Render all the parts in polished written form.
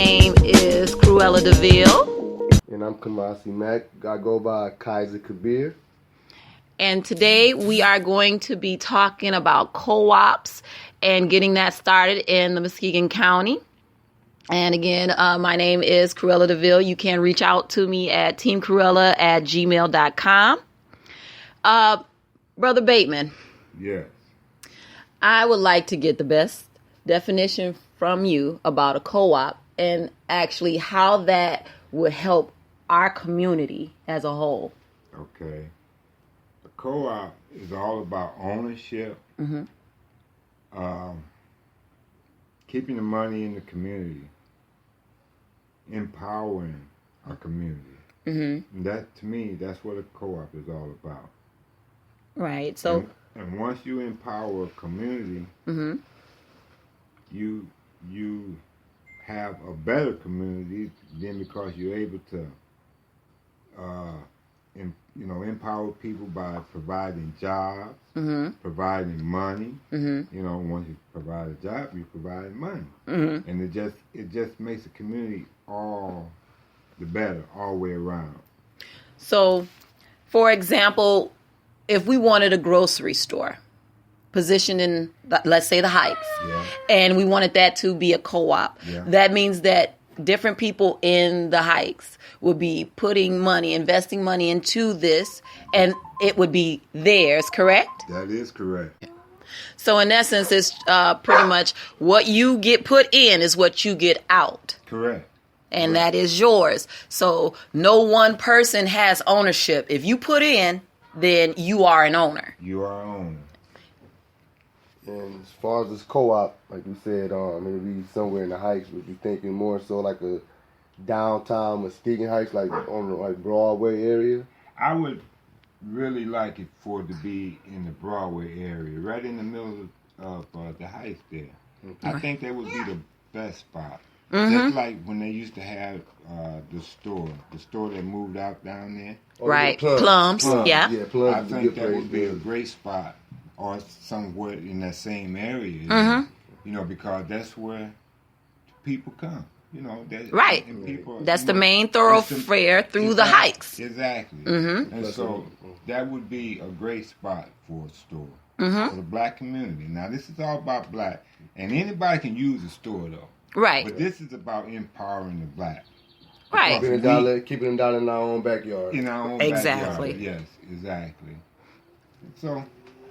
name is Cruella DeVille. And I'm Kamasi Mack. I go by Kaiser Kabir. And today we are going to be talking about co-ops and getting that started in the Muskegon County. And again, my name is Cruella DeVille. You can reach out to me at teamcruella@gmail.com. Brother Bateman. Yes. I would like to get the best definition from you about a co-op and actually how that would help our community as a whole. Okay. A co-op is all about ownership, keeping the money in the community, empowering our community. And that, to me, that's what a co-op is all about. Right. So. And once you empower a community, you have a better community then because you're able to, empower people by providing jobs, providing money. Once you provide a job, you provide money, and it just makes the community all the better all the way around. So, for example, if we wanted a grocery store positioned in, let's say, the Heights, and we wanted that to be a co-op, that means that different people in the Heights would be investing money into this, and it would be theirs, correct? That is correct. So in essence, it's pretty much what you get put in is what you get out. Correct. And that is yours. So no one person has ownership. If you put in, then you are an owner. You are an owner. And as far as this co-op, like you said, maybe somewhere in the Heights, would you thinking more so like a downtown Muskegon Heights, like on like Broadway area? I would really like it for it to be in the Broadway area, right in the middle of the Heights there. I think that would be the best spot. Just like when they used to have the store that moved out down there. Right, Plums. Yeah. Plums. I think that would be a great spot, or somewhere in that same area. Because that's where people come. Right. People, that's the main thoroughfare through the Heights. Exactly. And so that would be a great spot for a store for the black community. Now, this is all about black, and anybody can use a store though. Right. But this is about empowering the black. Right. Keeping them down in our own backyard. In our own exactly. backyard. Yes, exactly. So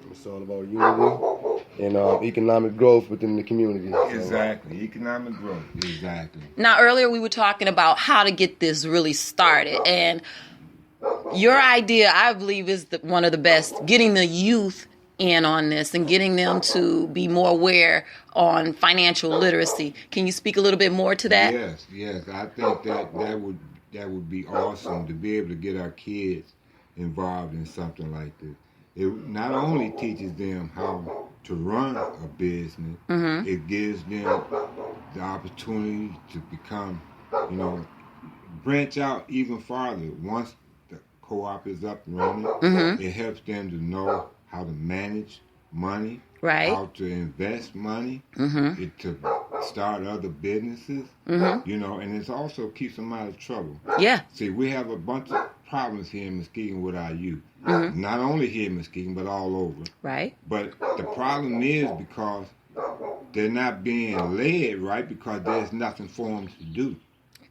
it's all about unity and economic growth within the community. Exactly. Economic growth. Exactly. Now, earlier we were talking about how to get this really started. And your idea, I believe, is one of the best, getting the youth in on this and getting them to be more aware on financial literacy. Can you speak a little bit more to that? Yes. I think that would be awesome to be able to get our kids involved in something like this. It not only teaches them how to run a business, it gives them the opportunity to become, branch out even farther. Once the co-op is up and running, it helps them to know how to manage money, how to invest money, to start other businesses, and it also keeps them out of trouble. Yeah. See, we have a bunch of problems here in Muskegon with our youth. Not only here in Muskegon, but all over. Right. But the problem is because they're not being led right because there's nothing for them to do.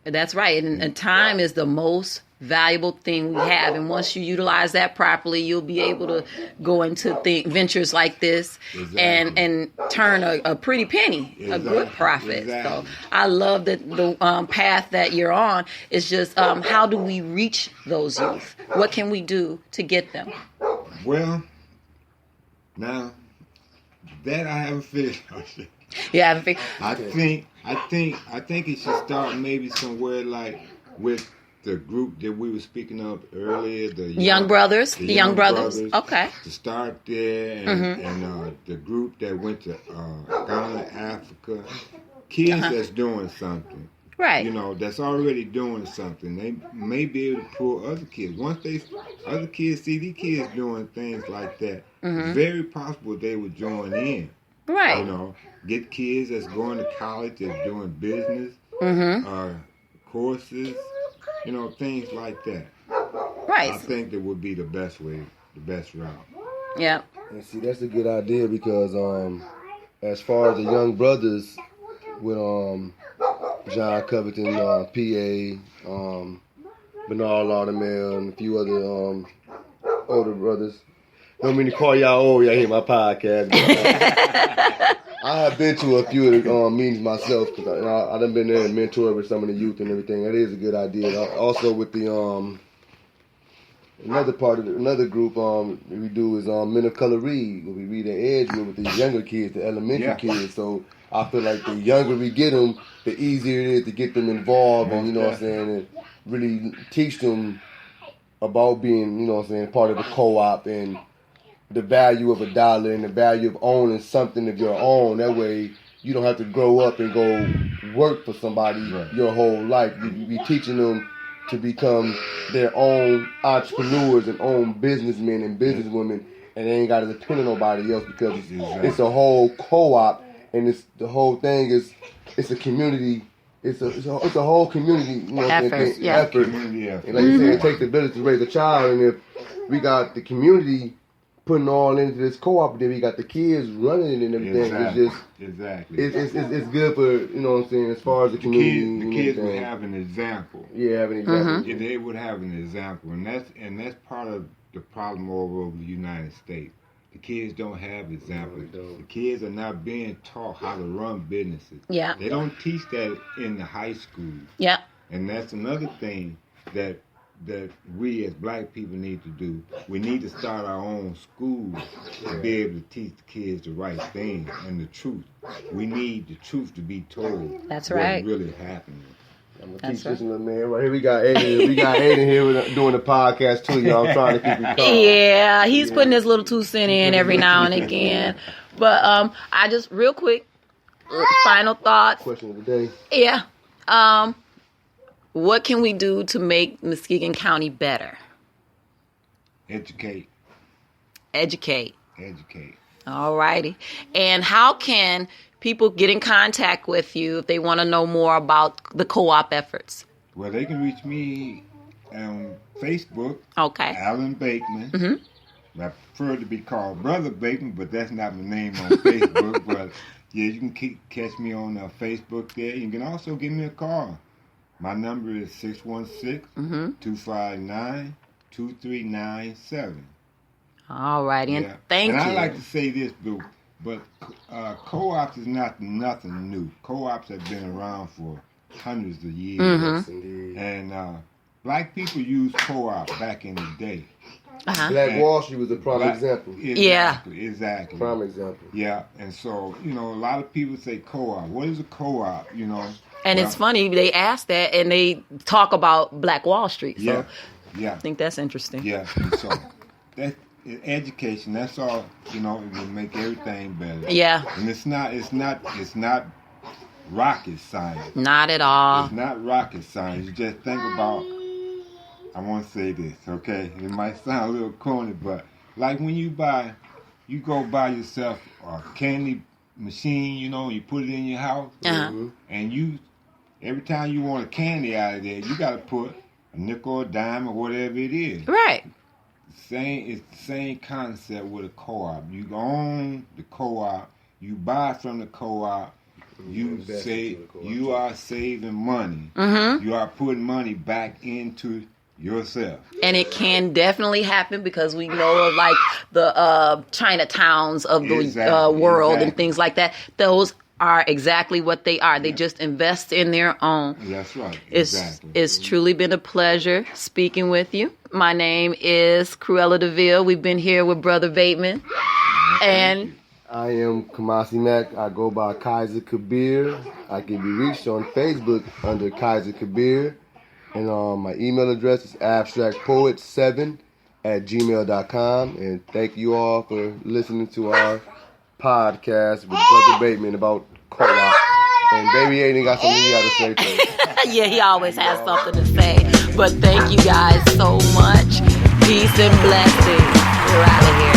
That's right. And time is the most valuable thing we have. And once you utilize that properly, you'll be able to go into ventures like this and turn a pretty penny, a good profit. So I love that the path that you're on is just how do we reach those youth? What can we do to get them? Well, now that I haven't figured out yet. Yeah, I haven't figured. I think it should start maybe somewhere like with the group that we were speaking of earlier, the Young Brothers. The Young Brothers. Okay. To start there, and the group that went to Ghana, Africa, kids that's doing something. Right. That's already doing something. They may be able to pull other kids. Once other kids see these kids doing things like that, it's very possible they would join in. Right. Get kids that's going to college, that's doing business, courses, things like that. Right. I think that would be the best way, the best route. Yeah. And see, that's a good idea because as far as the young brothers with John Covington, PA, Bernard Laudermill, and a few other older brothers. Don't mean to call y'all old. Y'all hear my podcast. But, I have been to a few of the meetings myself because I done been there and mentored with some of the youth and everything. That is a good idea. Also with the another group we do is Men of Color Read. We read at Edgewood with these younger kids, the elementary kids. So I feel like the younger we get them, the easier it is to get them involved and, what I'm saying, and really teach them about being, what I'm saying, part of the co-op and the value of $1 and the value of owning something of your own. That way you don't have to grow up and go work for somebody your whole life. You be teaching them to become their own entrepreneurs and own businessmen and businesswomen, and they ain't got to depend on nobody else because it's a whole co-op, and the whole thing is it's a community. It's a whole community effort. Community effort. And like you said, it takes the village to raise a child, and if we got the community putting all into this co-op, then we got the kids running it and everything. It's good for, what I'm saying, as far as the community. The kids would have an example. Yeah, have an example. Yeah, they would have an example, and that's part of the problem all over the United States. The kids don't have examples. The kids are not being taught how to run businesses. Yeah. They don't teach that in the high school. Yeah. And that's another thing that we as black people need to do. We need to start our own schools to be able to teach the kids the right thing and the truth. We need the truth to be told. That's right. What's really happening. I'm gonna teach this little man right here. We got Aiden here doing the podcast too, y'all. I'm trying to keep it calm. Yeah, he's putting his little 2 cents in every now and again. But I just real quick, final thoughts. Question of the day. Yeah. What can we do to make Muskegon County better? Educate. All righty. And how can people get in contact with you if they want to know more about the co-op efforts? Well, they can reach me on Facebook. Okay. Alan Bateman. I prefer to be called Brother Bateman, but that's not my name on Facebook. But yeah, you can catch me on Facebook there. You can also give me a call. My number is 616-259-2397. All righty, and thank you. And I like to say this, but co-ops is not nothing new. Co-ops have been around for hundreds of years. Yes, indeed. And black people used co-op back in the day. Black Wall Street was a prime example. Exactly. Prime example. Yeah, and so, a lot of people say co-op. What is a co-op, And it's funny, they ask that and they talk about Black Wall Street. So yeah. I think that's interesting. Yeah, and so that's education. That's all, it will make everything better. Yeah. And it's not rocket science. Not at all. It's not rocket science. You just think about, I want to say this, okay? It might sound a little corny, but like when you go buy yourself a candy machine, you put it in your house, and every time you want a candy out of there, you got to put a nickel or a dime or whatever it is. Right. It's the same concept with a co-op. You own the co-op, you buy from the co-op, you are saving money. You are putting money back into yourself. And it can definitely happen because we know of like the Chinatowns of the world and things like that. Those are exactly what they are. They just invest in their own. That's right. It's truly been a pleasure speaking with you. My name is Cruella DeVille. We've been here with Brother Bateman. And I am Kamasi Mack. I go by Kaiser Kabir. I can be reached on Facebook under Kaiser Kabir. And my email address is abstractpoet7@gmail.com. And thank you all for listening to our podcast with Brother Bateman about co-op. And baby Aiden got something he got to say first. Yeah, he always has something to say. But thank you guys so much. Peace and blessings. We're out of here.